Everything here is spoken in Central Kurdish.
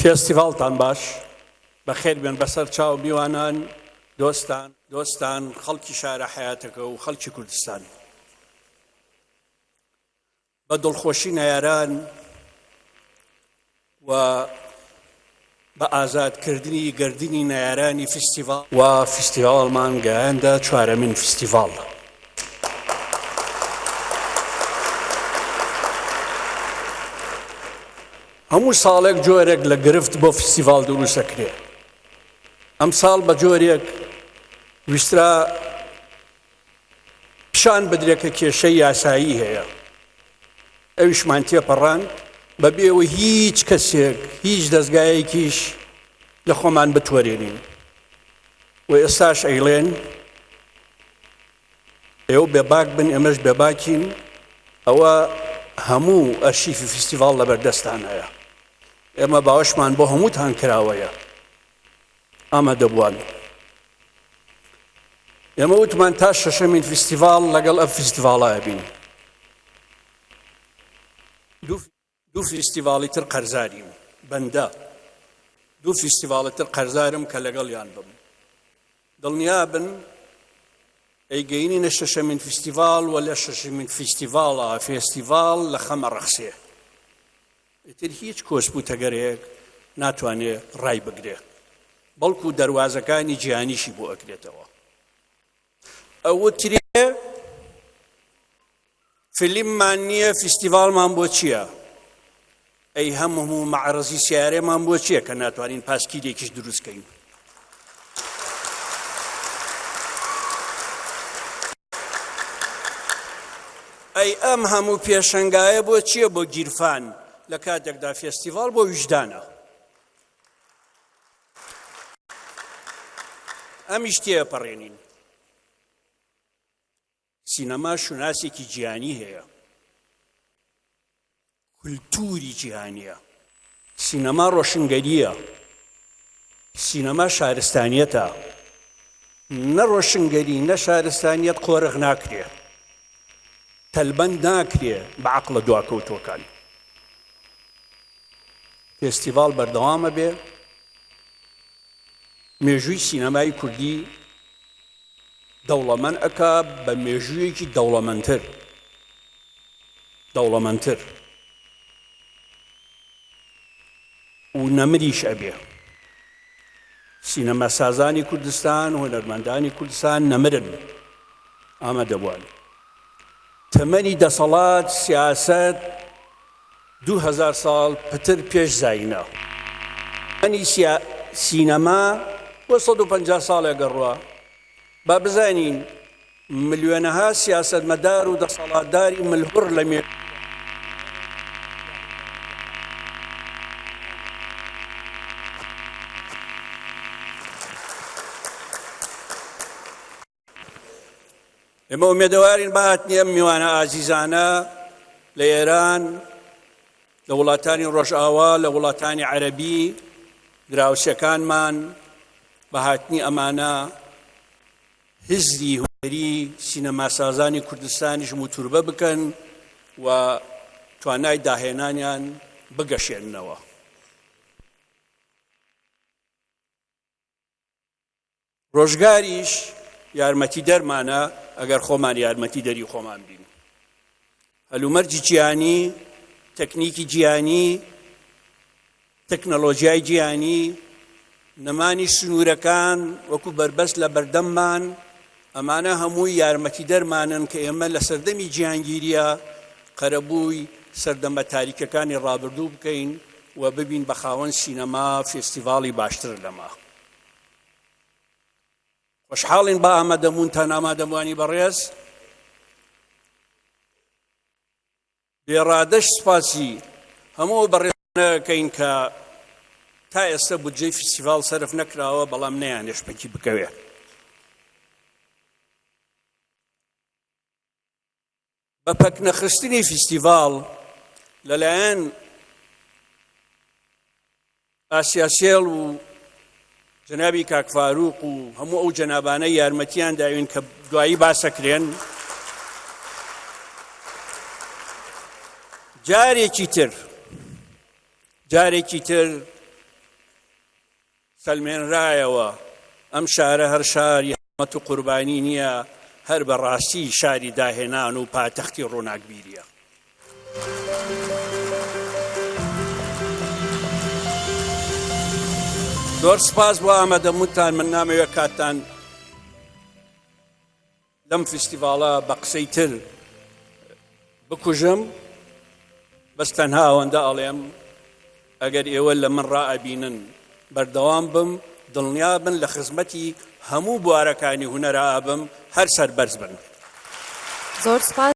فێستیڤاڵتان باش بەخێر بێن بەسەر چاو میوانان دۆستان خەڵکی شارە حەیاتەکە و خەڵکی کوردستان بە دڵخۆشی نایاران و بە ئازادکردنی گردنی نایارانی فستیڤاڵ و فستیڤاڵمان گەیاندە چوارەمین فستیڤاڵ. هەموو ساڵێک جۆرێک لە گرفت بۆ فستیڤاڵ دروست دەکرێ. ئەم ساڵ بە جۆرێک ویسترا پیشان بدرێت کە کێشەی یاسایی هەیە، ئەویشمان تێپەڕان بەبێەوە هیچ کەسێک هیچ دەستگایەکیش لە خۆمان بتوەرێنین و ئێستاش ئەیڵێن ئێوە بێباک بن ئێمەش بێباکین، ئەوە هەموو ئەرشیفی فستیڤاڵ لەبەردەستان هەیە، ئێمە باوەشمان بۆ هەمووتان کراوەیە ئامادەبووان. ئێمە وتمان تا شەشەمین فستیڤاڵ لەگەڵ ئەم فستیڤاڵایە بین. دوو فستیڤاڵی تر قەرزاریم بەندە، دوو فستیڤاڵی تر قەرزارم کە لەگەڵیان بم. دڵنیا بن ئەیگەینینە شەشەمین فستیڤاڵ و لە شەشەمین فستیڤاڵە فێستیڤاڵ لە خەمە ڕەخسێ، ئیتر هیچ کۆسپوتەگەرێک ناتوانێت ڕای بگرێ، بەڵکو دەواازەکانی جیهانیشی بۆ ئەکرێتەوە. ئەوە ترێ فیلممان نییە، فستیڤاڵمان بۆ چییە؟ ئەی هەموو مەعرەزی سیارەمان بۆ چییە کە ناتوانین پاسکیلێکیش دروستکەین؟ ئەی ئەم هەموو پێشەنگایە بۆ چییە؟ بۆ گیرفان لە کاتێکدا فێستیڤاڵ بۆ ویژدانە. ئەمیش تێپەڕێنین. سینەما شوناسێکی جیهانی هەیە، کولتوری جیهانیە، سینەما ڕۆشنگەریە، سینەما شارستانیەتە، نە ڕۆشنگەری نە شارستانیەت قۆرغ ناکرێ، تەلبەند ناکرێ بە عەقڵە دواکەوتووەکان. فێستیڤاڵ بەردەوامە بێ، مێژووی سینەمای کوردی دەوڵەمەند ئەکا بە مێژوویەکی دەوڵەمەندتر و نەمریش ئەبێ. سینەما سازانی کوردستان و هونەرمەندانی کوردستان نەمرن، ئامادەبووان. تەمەنی دەسەڵات سیاسەت 2000 ساڵ پتر پێش زاینە. تەمەنی سینەما بۆ 150 ساڵێک گەڕووە. با بزانین ملیۆنەها سیاسەتمەدار و دەسەڵاتداری ملهوڕ لە ئێمە ئومێدەوارین بەهاتنی ئەم میوانە ئازیزانە لە ئێران، لە وڵاتانی ڕۆژئاوا، لە وڵاتانی عەرەبی دراوسێکانمان بەهاتنی ئەمانە هزری هونەری سینەماسازانی کوردستانیش موتوربە بکەن و توانای داهێنانیان بگەشێننەوە. ڕۆژگاریش یارمەتی دەرمانە ئەگەر خۆمان یارمەتی دەری خۆمان بین. هەلومەرجی جیهانی، تەکنیکی جیهانی، تەکنەلۆژیای جیهانی، نەمانی سنوورەکان وەکو بربەست لە بەردەممان، ئەمانە هەمووی یارمەتی دەرمانن کە ئێمە لە سەردەمی جیهانگیریە قەرەبووی سەردەمە تاریکەکانی ڕابردوو بکەین و ببین بە خاوەن سینەما فێستیڤاڵی باشتر لەمە. خۆشحاڵین بە ئامادەبوونتان، ئامادەبوانی بەڕێز. بێڕادەش سپاسی هەموو بەڕێزانەکەین کە تا ئێستا بودجەی فستیڤاڵ سەرف نەکراوە، بەڵام نەیانێش پەکی بکەوێ. بە پەک نەخستنی فستیڤاڵ لەلایەن ئاسیاسێڵ و جەنابی کاک فاروق و هەموو ئەو جەنابانە یارمەتیان داوین کە دوایی باسەکرێن. جارێکی تر سەلمێنرایەوە ئەم شارە هەر شاری حکومەت و قوربانی نییە، هەر بەڕاستی شاری داهێنان و پایتەختی ڕووناکبیریە. زۆر سپاس بۆ ئامادەبوونتان. من نامەوێت کاتتان لەم فستیڤاڵە بە قسەی تر بکوژم، بەس تەنها ئەوەندە ئەڵێم ئەگەر ئێوە لە من ڕائەبینن بەردەوام بم، دڵنیا بن لە خزمەتی هەموو بوارەکانی هونەرە ئابم، هەر سەربەرز بن. زۆر سپاس.